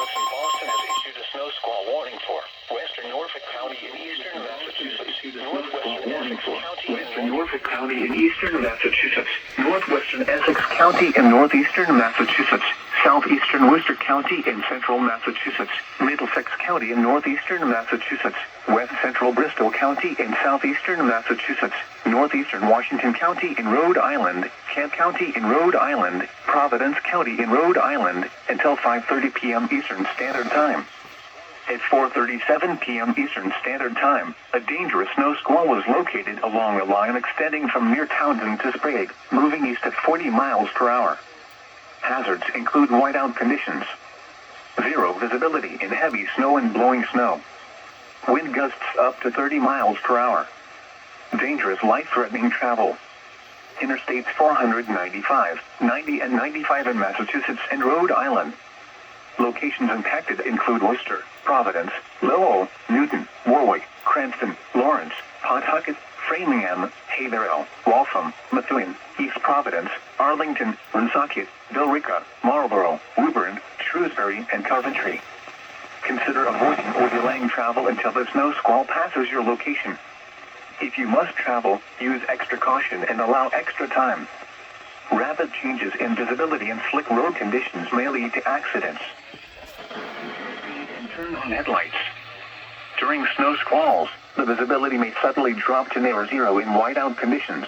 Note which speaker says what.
Speaker 1: Phillips in Boston has issued a snow squall warning for western Norfolk County in eastern Massachusetts, northwestern Essex County in Norfolk County in eastern Massachusetts, northwestern Essex County in northeastern Massachusetts, southeastern Worcester County in central Massachusetts, Middlesex County in northeastern Massachusetts, west central Bristol County in southeastern Massachusetts, northeastern Washington County in Rhode Island, Kent County in Rhode Island, Providence County in Rhode Island, until 5:30 p.m. Eastern Standard Time. At 4:37 p.m. Eastern Standard Time, a dangerous snow squall was located along a line extending from near Townsend to Sprague, moving east at 40 miles per hour. Hazards include whiteout conditions, zero visibility in heavy snow and blowing snow, wind gusts up to 30 miles per hour, dangerous life-threatening travel. Interstates 495, 90 and 95 in Massachusetts and Rhode Island. Locations impacted include Worcester, Providence, Lowell, Newton, Warwick, Cranston, Lawrence, Pawtucket, Framingham, Haverhill, Waltham, Methuen, East Providence, Arlington, Woonsocket, Billerica, Marlborough, Woburn, Shrewsbury, and Coventry. Consider avoiding or delaying travel until the snow squall passes your location. If you must travel, use extra caution and allow extra time. Rapid changes in visibility and slick road conditions may lead to accidents. And turn on headlights. During snow squalls, the visibility may suddenly drop to near zero in whiteout conditions.